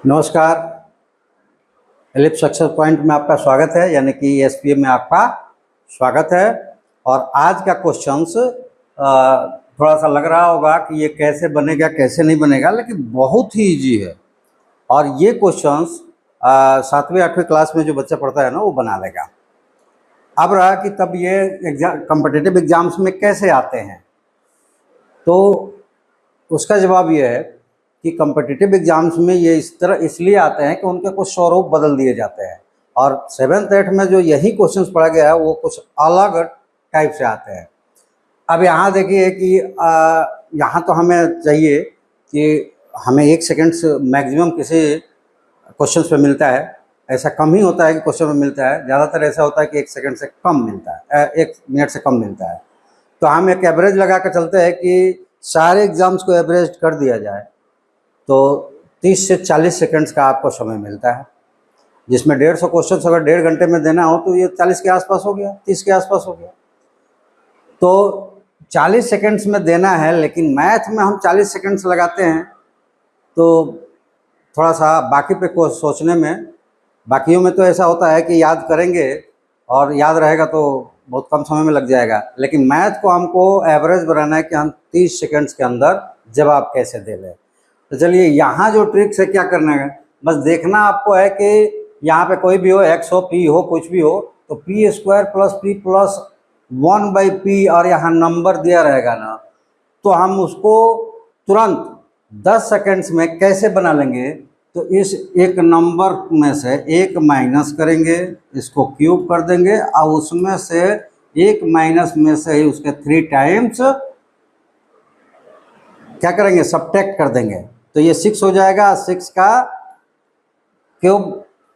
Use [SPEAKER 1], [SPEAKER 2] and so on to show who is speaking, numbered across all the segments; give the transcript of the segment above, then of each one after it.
[SPEAKER 1] नमस्कार। Ellipse success point में आपका स्वागत है, यानी कि एसपीएम में आपका स्वागत है। और आज का क्वेश्चंस थोड़ा सा लग रहा होगा कि ये कैसे बनेगा कैसे नहीं बनेगा, लेकिन बहुत ही इजी है। और ये क्वेश्चंस 7वीं 8वीं क्लास में जो बच्चा पढ़ता है ना, वो बना लेगा। अब रहा कि तब ये एग्जाम कॉम्पिटिटिव एग्जाम्स में कैसे आते हैं, तो उसका जवाब ये है कि कॉम्पिटिटिव एग्जाम्स में ये इस तरह इसलिए आते हैं कि उनके कुछ स्वरूप बदल दिए जाते हैं। और 7th 8th में जो यही क्वेश्चंस पढ़ा गया है वो कुछ अलग टाइप से आते हैं। अब यहाँ देखिए कि यहाँ तो हमें चाहिए कि हमें 1 सेकेंड से मैक्सिमम किसी क्वेश्चंस पे मिलता है। ऐसा कम ही होता है कि क्वेश्चन में मिलता है, ज़्यादातर ऐसा होता है कि 1 सेकेंड से कम मिलता है, 1 मिनट से कम मिलता है। तो हम एक एवरेज लगा कर चलते हैं कि सारे एग्ज़ाम्स को एवरेज कर दिया जाए तो 30 से 40 सेकंड्स का आपको समय मिलता है, जिसमें 150 क्वेश्चन अगर 1.5 घंटे में देना हो तो ये 40 के आसपास हो गया, 30 के आसपास हो गया। तो 40 सेकंड्स में देना है, लेकिन मैथ में हम 40 सेकंड्स लगाते हैं तो थोड़ा सा बाकी पे को सोचने में, बाकियों में तो ऐसा होता है कि याद करेंगे और याद रहेगा तो बहुत कम समय में लग जाएगा, लेकिन मैथ को हमको एवरेज बनाना है कि हम 30 सेकंड्स के अंदर जवाब कैसे दे लें। तो चलिए, यहाँ जो ट्रिक्स है क्या करना है, बस देखना आपको है कि यहाँ पे कोई भी हो, x हो, p हो, कुछ भी हो, तो p² + p + 1/p और यहाँ नंबर दिया रहेगा ना, तो हम उसको तुरंत 10 सेकंड्स में कैसे बना लेंगे। तो इस एक नंबर में से 1 माइनस करेंगे, इसको क्यूब कर देंगे और उसमें से 1 माइनस में से ही उसके 3 टाइम्स क्या करेंगे, सब्ट्रैक्ट कर देंगे। तो ये 6 हो जाएगा, 6 का क्यूब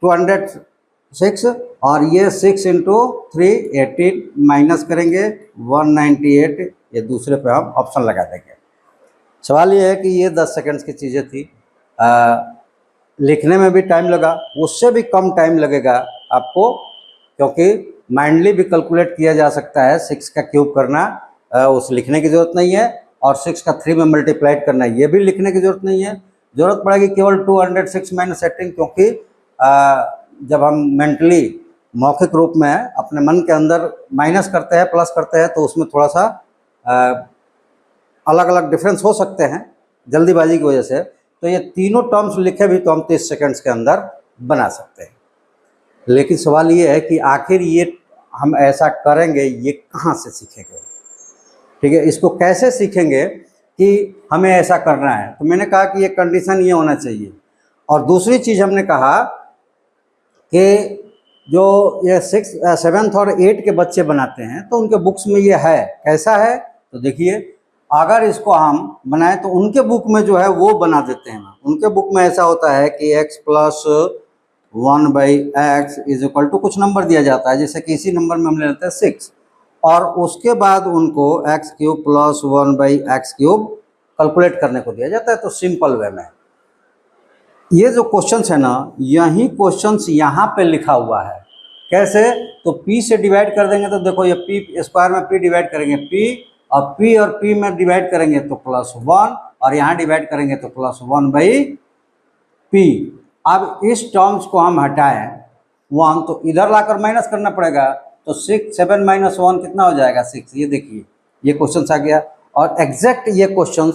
[SPEAKER 1] 206, और ये 6 × 3 18, माइनस करेंगे 198, ये दूसरे पे हम ऑप्शन लगा देंगे। सवाल ये है कि ये 10 सेकंड्स की चीज़ें थी। लिखने में भी टाइम लगा, उससे भी कम टाइम लगेगा आपको, क्योंकि माइंडली भी कैलकुलेट किया जा सकता है। 6 का क्यूब करना उस लिखने की ज़रूरत नहीं है, और 6 का 3 में मल्टीप्लाइड करना ये भी लिखने की ज़रूरत नहीं है। ज़रूरत पड़ेगी केवल 206 - 18, क्योंकि जब हम मेंटली मौखिक रूप में अपने मन के अंदर माइनस करते हैं, प्लस करते हैं, तो उसमें थोड़ा सा अलग अलग डिफरेंस हो सकते हैं जल्दीबाजी की वजह से। तो ये तीनों टर्म्स लिखे भी तो हम 30 सेकंड्स के अंदर बना सकते हैं। लेकिन सवाल ये है कि आखिर ये हम ऐसा करेंगे ये कहाँ से सीखेंगे, ठीक है, इसको कैसे सीखेंगे कि हमें ऐसा करना है। तो मैंने कहा कि ये कंडीशन ये होना चाहिए। और दूसरी चीज़ हमने कहा कि जो ये 6, 7th और 8th के बच्चे बनाते हैं तो उनके बुक्स में ये है, कैसा है, तो देखिए, अगर इसको हम बनाएं तो उनके बुक में जो है वो बना देते हैं। उनके बुक में ऐसा होता है कि x + 1/x = कुछ नंबर दिया जाता है, जैसे कि इसी नंबर में हम ले लेते हैं 6, और उसके बाद उनको x³ + 1/x³ कैलकुलेट करने को दिया जाता है। तो सिंपल वे में ये जो क्वेश्चंस है ना, यही क्वेश्चंस यहाँ पे लिखा हुआ है। कैसे, तो p से डिवाइड कर देंगे तो देखो, ये p² में p डिवाइड करेंगे p, और p में डिवाइड करेंगे तो +1, और यहाँ डिवाइड करेंगे तो +1/p। अब इस टर्म्स को हम हटाएं 1, तो इधर लाकर माइनस करना पड़ेगा। तो 7 - 1 कितना हो जाएगा, 6। ये देखिए, ये क्वेश्चन आ गया, और एग्जैक्ट ये क्वेश्चन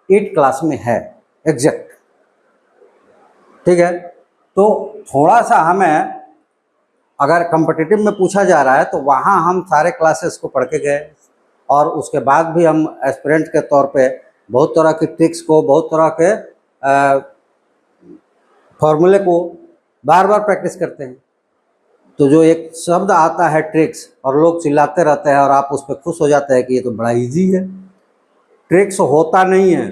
[SPEAKER 1] 8th क्लास में है, एग्जैक्ट, ठीक है। तो थोड़ा सा हमें अगर कॉम्पिटिटिव में पूछा जा रहा है तो वहाँ हम सारे क्लासेस को पढ़ के गए, और उसके बाद भी हम एस्पिरेंट के तौर पे बहुत तरह की ट्रिक्स को, बहुत तरह के फॉर्मूले को बार बार प्रैक्टिस करते हैं। तो जो एक शब्द आता है ट्रिक्स, और लोग चिल्लाते रहते हैं और आप उस पर खुश हो जाते हैं कि ये तो बड़ा इजी है। ट्रिक्स होता नहीं है,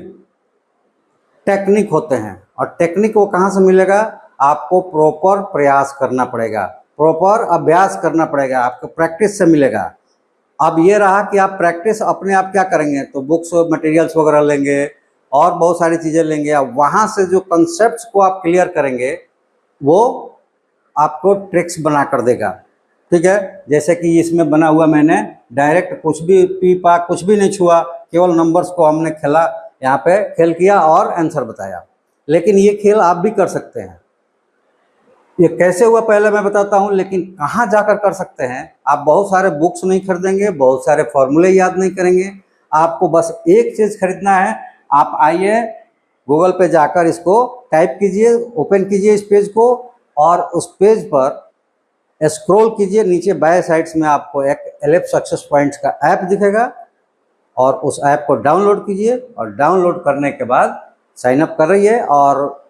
[SPEAKER 1] टेक्निक होते हैं। और टेक्निक वो कहाँ से मिलेगा, आपको प्रॉपर प्रयास करना पड़ेगा, प्रॉपर अभ्यास करना पड़ेगा, आपको प्रैक्टिस से मिलेगा। अब ये रहा कि आप प्रैक्टिस अपने आप क्या करेंगे, तो बुक्स मटेरियल्स वगैरह लेंगे और बहुत सारी चीज़ें लेंगे, अब वहाँ से जो कंसेप्ट्स को आप क्लियर करेंगे वो आपको ट्रिक्स बना कर देगा, ठीक है। जैसे कि इसमें बना हुआ, मैंने डायरेक्ट कुछ भी कुछ भी नहीं छुआ, केवल नंबर्स को हमने खेला, यहाँ पे खेल किया और आंसर बताया। लेकिन ये खेल आप भी कर सकते हैं। ये कैसे हुआ पहले मैं बताता हूँ, लेकिन कहाँ जाकर कर सकते हैं। आप बहुत सारे बुक्स नहीं खरीदेंगे, बहुत सारे फॉर्मूले याद नहीं करेंगे, आपको बस एक चीज़ खरीदना है। आप आइए गूगल पे जाकर इसको टाइप कीजिए, ओपन कीजिए इस पेज को, और उस पेज पर स्क्रॉल कीजिए, नीचे बाएं साइड्स में आपको एक एलिप्स सक्सेस पॉइंट्स का ऐप दिखेगा, और उस ऐप को डाउनलोड कीजिए, और डाउनलोड करने के बाद साइन अप कर रहिए और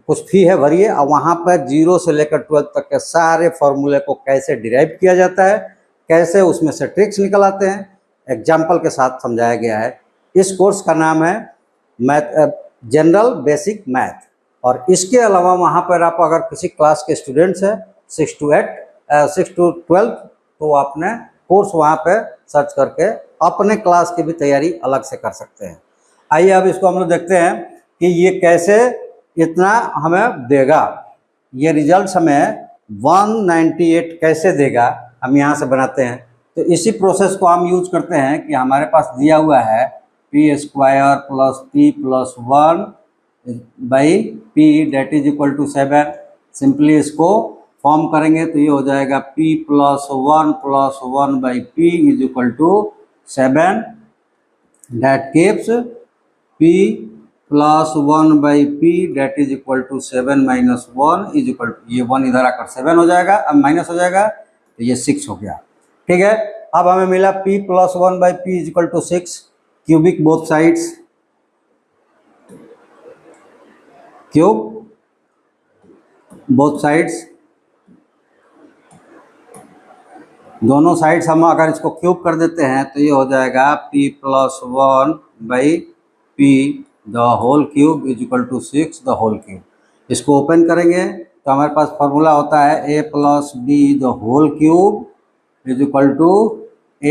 [SPEAKER 1] कुछ फी है भरिए, और वहाँ पर 0 से लेकर 12 तक के सारे फॉर्मूले को कैसे डिराइव किया जाता है, कैसे उसमें से ट्रिक्स निकल आते हैं, एग्जाम्पल के साथ समझाया गया है। इस कोर्स का नाम है जनरल बेसिक मैथ। और इसके अलावा वहाँ पर आप अगर किसी क्लास के स्टूडेंट्स हैं 6 to 12, तो आपने कोर्स वहाँ पे सर्च करके अपने क्लास की भी तैयारी अलग से कर सकते हैं। आइए अब इसको हम लोग देखते हैं कि ये कैसे इतना हमें देगा। ये रिजल्ट हमें 198 कैसे देगा, हम यहाँ से बनाते हैं। तो इसी प्रोसेस को हम यूज करते हैं कि हमारे पास दिया हुआ है p² + p + 1 / p = 7। सिंपली इसको फॉर्म करेंगे तो ये हो जाएगा p + 1 + 1 / p = 7। That keeps p + 1 / p = 7 - 1 ये 1 इधर आकर 7 हो जाएगा, अब माइनस हो जाएगा तो ये 6 हो गया। ठीक है, अब हमें मिला p + 1 / p = 6, cubic both sides, cube both sides, दोनों साइड्स हम अगर इसको क्यूब कर देते हैं तो ये हो जाएगा p + 1 / p the whole cube = 6 the whole cube. इसको ओपन करेंगे तो हमारे पास फॉर्मूला होता है a + b the whole cube = a³ +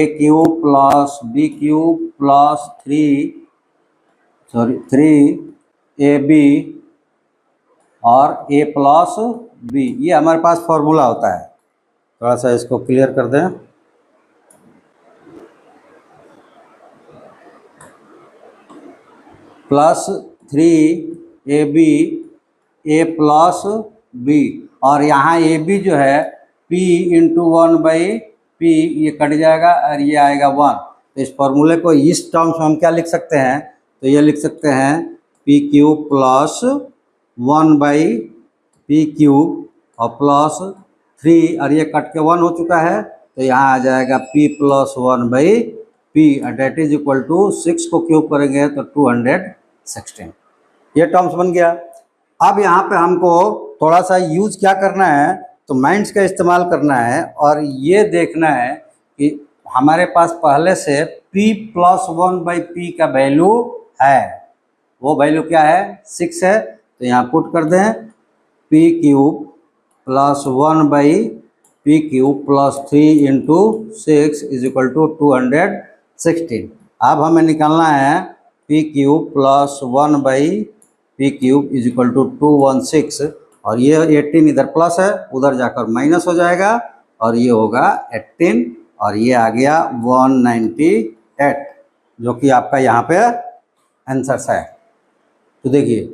[SPEAKER 1] b³ + 3ab और a + b, ये हमारे पास फॉर्मूला होता है। थोड़ा सा इसको क्लियर कर दें। +3ab a + b, और यहाँ ab जो है p × 1 / p, ये कट जाएगा और ये आएगा 1। तो इस फॉर्मूले को इस टर्म्स में हम क्या लिख सकते हैं, तो ये लिख सकते हैं p³ + 1 / p³ और +3, और ये कट के 1 हो चुका है तो यहाँ आ जाएगा p + 1 / p = 6 को क्यूब करेंगे तो 216। ये टर्म्स बन गया। अब यहाँ पे हमको थोड़ा सा यूज क्या करना है, तो माइंड्स का इस्तेमाल करना है और ये देखना है कि हमारे पास पहले से p + 1 / p का वैल्यू है। वो वैल्यू क्या है, 6 है, तो यहाँ पुट कर दें p³ + 1 / p³ + 3 × 6 = 216। अब हमें निकालना है p³ + 1 / p³ = 216, और ये 18 इधर प्लस है, उधर जाकर माइनस हो जाएगा और ये होगा 18, और ये आ गया 198, जो कि आपका यहाँ पे आंसर्स है। तो देखिए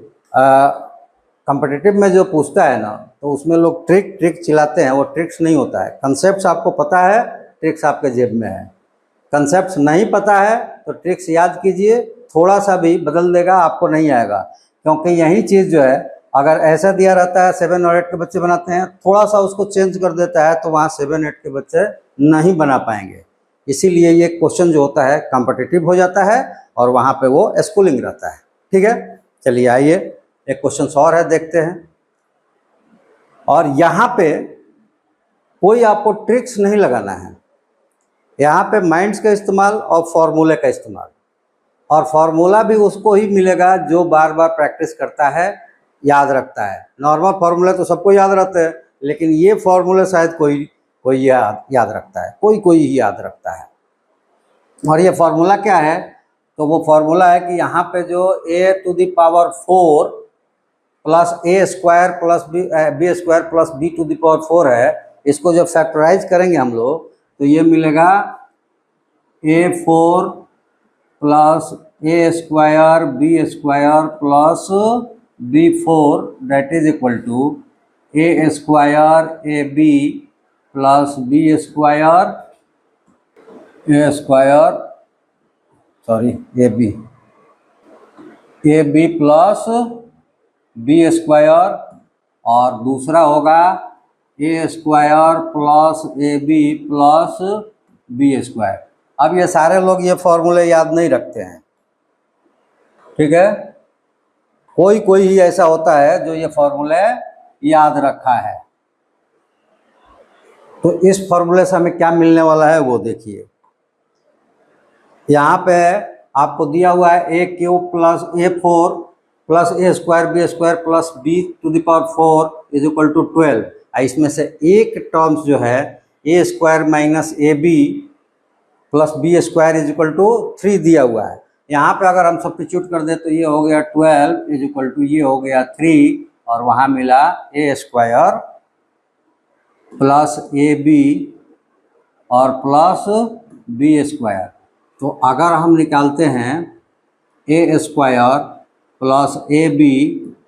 [SPEAKER 1] कॉम्पिटिटिव में जो पूछता है ना, तो उसमें लोग ट्रिक चिल्लाते हैं, वो ट्रिक्स नहीं होता है। कंसेप्ट आपको पता है, ट्रिक्स आपके जेब में है। कंसेप्ट नहीं पता है तो ट्रिक्स याद कीजिए, थोड़ा सा भी बदल देगा आपको नहीं आएगा, क्योंकि यही चीज़ जो है अगर ऐसा दिया रहता है 7 और 8 के बच्चे बनाते हैं, थोड़ा सा उसको चेंज कर देता है तो वहाँ 7 8 के बच्चे नहीं बना पाएंगे। इसीलिए ये क्वेश्चन जो होता है कॉम्पिटिटिव हो जाता है और वहाँ पे वो स्कूलिंग रहता है। ठीक है, चलिए आइए एक क्वेश्चन और है, देखते हैं। और यहाँ पे कोई आपको ट्रिक्स नहीं लगाना है, यहाँ पे माइंड्स का इस्तेमाल और फॉर्मूले का इस्तेमाल, और फार्मूला भी उसको ही मिलेगा जो बार बार प्रैक्टिस करता है, याद रखता है। नॉर्मल फार्मूला तो सबको याद रहते हैं, लेकिन ये फार्मूला शायद कोई याद रखता है, कोई ही याद रखता है। और ये फार्मूला क्या है, तो वो फार्मूला है कि यहाँ पे जो a⁴ + a² + b² + b⁴ है, इसको जब फैक्टराइज करेंगे हम लोग तो ये मिलेगा a4 + a² b² + B4 that is equal to A square A B plus B square A B plus B square, और दूसरा होगा A square plus A B plus B square. अब ये सारे लोग ये फॉर्मूले याद नहीं रखते हैं, ठीक है। कोई कोई ही ऐसा होता है जो ये फॉर्मूले याद रखा है। तो इस फॉर्मूले से हमें क्या मिलने वाला है वो देखिए। यहाँ पे आपको दिया हुआ है A cube plus A four plus A square B square plus B to the power 4 is equal to 12। इसमें से एक टर्म्स जो है A square minus A B plus B square is equal to 3 दिया हुआ है। यहाँ पे अगर हम सब्स्टिट्यूट कर दे तो ये हो गया 12 इज इक्वल टू ये हो गया 3, और वहाँ मिला a square plus A b और प्लस बी स्क्वायर। तो अगर हम निकालते हैं a square plus A b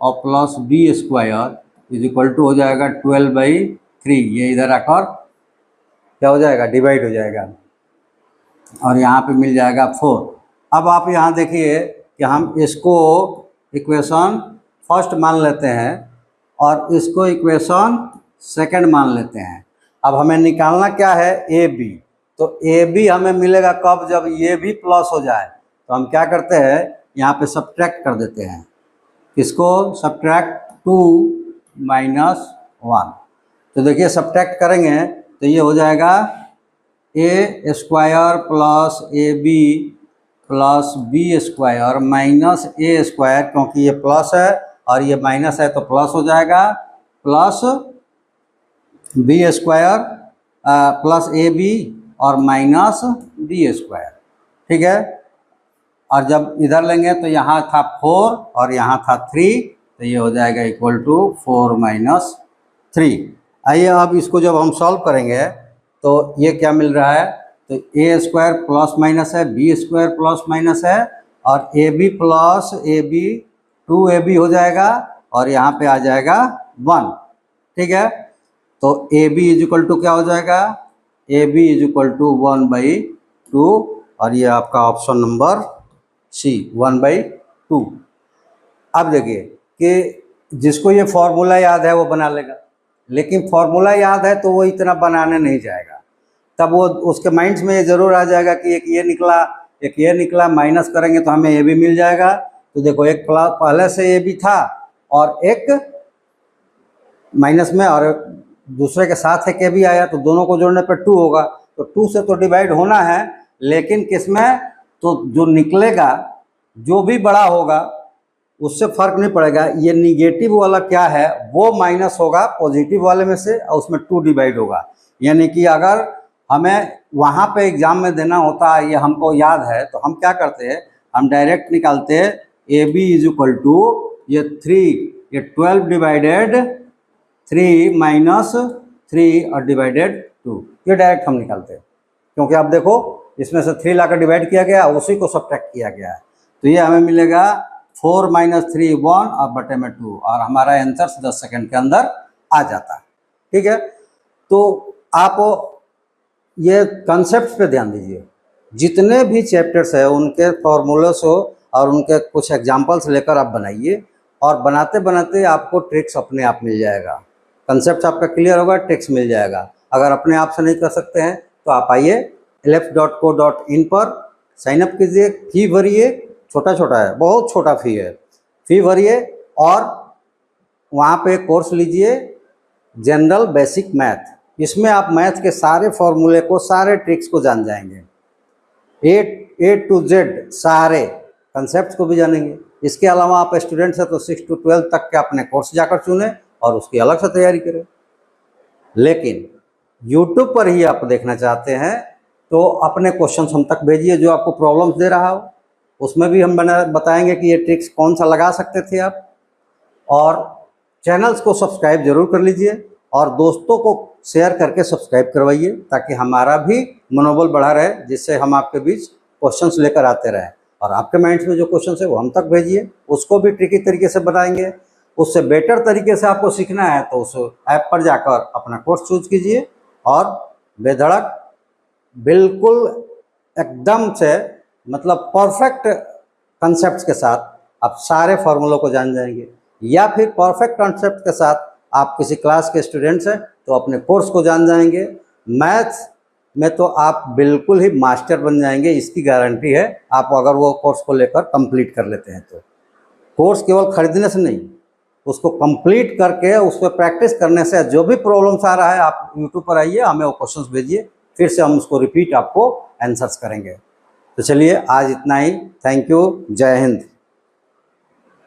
[SPEAKER 1] और plus B square is equal to हो जाएगा 12/3। ये इधर आकर क्या हो जाएगा, डिवाइड हो जाएगा, और यहाँ पे मिल जाएगा 4। अब आप यहाँ देखिए कि हम इसको इक्वेशन फर्स्ट मान लेते हैं और इसको इक्वेशन सेकंड मान लेते हैं। अब हमें निकालना क्या है, ए बी। तो ए बी हमें मिलेगा कब, जब ये भी प्लस हो जाए। तो हम क्या करते हैं, यहाँ पे सब्ट्रैक्ट कर देते हैं। किसको, सब्ट्रैक्ट 2 - 1। तो देखिए सब्ट्रैक्ट करेंगे तो ये हो जाएगा A square plus A B plus B square minus A square, क्योंकि ये प्लस है और ये माइनस है तो प्लस हो जाएगा, प्लस बी स्क्वायर प्लस ए बी और माइनस बी स्क्वायर, ठीक है। और जब इधर लेंगे तो यहाँ था 4 और यहाँ था 3, तो ये हो जाएगा इक्वल टू 4 - 3। आइए अब इसको जब हम सॉल्व करेंगे तो ये क्या मिल रहा है, तो ए स्क्वायर प्लस माइनस है, बी स्क्वायर प्लस माइनस है, और a B plus A b 2ab हो जाएगा, और यहाँ पे आ जाएगा 1, ठीक है। तो a b is equal to क्या हो जाएगा, a b is equal to 1/2, और ये आपका ऑप्शन नंबर सी 1/2। अब देखिए कि जिसको ये फॉर्मूला याद है वो बना लेगा, लेकिन फॉर्मूला याद है तो वो इतना बनाने नहीं जाएगा। तब वो उसके माइंड्स में ये ज़रूर आ जाएगा कि एक ये निकला एक ये निकला, माइनस करेंगे तो हमें ए बी मिल जाएगा। तो देखो एक पहले से ए बी था और एक माइनस में और दूसरे के साथ एक ए बी आया, तो दोनों को जोड़ने पर 2 होगा। तो 2 से तो डिवाइड होना है, लेकिन किसमें, तो जो निकलेगा जो भी बड़ा होगा उससे फर्क नहीं पड़ेगा। ये निगेटिव वाला क्या है वो माइनस होगा पॉजिटिव वाले में से, और उसमें 2 डिवाइड होगा। यानी कि अगर हमें वहाँ पे एग्जाम में देना होता है, ये हमको याद है, तो हम क्या करते हैं, हम डायरेक्ट निकालते हैं a b is equal to ये 3, ये 12 डिवाइडेड 3 माइनस 3 और डिवाइडेड 2, ये डायरेक्ट हम निकालते हैं। क्योंकि आप देखो इसमें से 3 लाकर डिवाइड किया गया, उसी को सब्ट्रैक्ट किया गया है। तो ये हमें मिलेगा 4 - 3 1 और बटे में 2, और हमारा आंसर 10 सेकंड के अंदर आ जाता है, ठीक है। तो आप ये कंसेप्ट पे ध्यान दीजिए, जितने भी चैप्टर्स है उनके फॉर्मूलास हो और उनके कुछ एग्जांपल्स लेकर आप बनाइए, और बनाते बनाते आपको ट्रिक्स अपने आप मिल जाएगा। कंसेप्ट आपका क्लियर होगा, ट्रिक्स मिल जाएगा। अगर अपने आप से नहीं कर सकते हैं तो आप आइए lf.co.in पर साइन अप कीजिए, फी भरिए, छोटा छोटा है, बहुत छोटा फी है, फी भरिए और वहाँ पे कोर्स लीजिए जनरल बेसिक मैथ। इसमें आप मैथ के सारे फॉर्मूले को, सारे ट्रिक्स को जान जाएंगे, ए टू जेड सारे कंसेप्ट को भी जानेंगे। इसके अलावा आप स्टूडेंट्स हैं तो 6 to 12 तक के अपने कोर्स जाकर चुनें और उसकी अलग से तैयारी करें। लेकिन YouTube पर ही आप देखना चाहते हैं तो अपने क्वेश्चंस हम तक भेजिए जो आपको प्रॉब्लम्स दे रहा हो, उसमें भी हम बताएंगे कि ये ट्रिक्स कौन सा लगा सकते थे आप। और चैनल्स को सब्सक्राइब जरूर कर लीजिए और दोस्तों को शेयर करके सब्सक्राइब करवाइए, ताकि हमारा भी मनोबल बढ़ा रहे, जिससे हम आपके बीच क्वेश्चंस लेकर आते रहें। और आपके माइंड में जो क्वेश्चन है वो हम तक भेजिए, उसको भी ट्रिकी तरीके से बनाएंगे। उससे बेटर तरीके से आपको सीखना है तो उस ऐप पर जाकर अपना कोर्स चूज कीजिए और बेधड़क बिल्कुल एकदम से मतलब परफेक्ट कंसेप्ट के साथ आप सारे फॉर्मूलों को जान जाएंगे। या फिर परफेक्ट कंसेप्ट के साथ आप किसी क्लास के स्टूडेंट्स हैं तो अपने कोर्स को जान जाएंगे। मैथ्स में तो आप बिल्कुल ही मास्टर बन जाएंगे, इसकी गारंटी है, आप अगर वो कोर्स को लेकर कंप्लीट कर लेते हैं तो। कोर्स केवल खरीदने से नहीं, उसको कंप्लीट करके उस पर प्रैक्टिस करने से जो भी प्रॉब्लम्स आ रहा है आप यूट्यूब पर आइए, हमें वो क्वेश्चंस भेजिए, फिर से हम उसको रिपीट आपको आंसर्स करेंगे। तो चलिए आज इतना ही। Thank you. जय हिंद।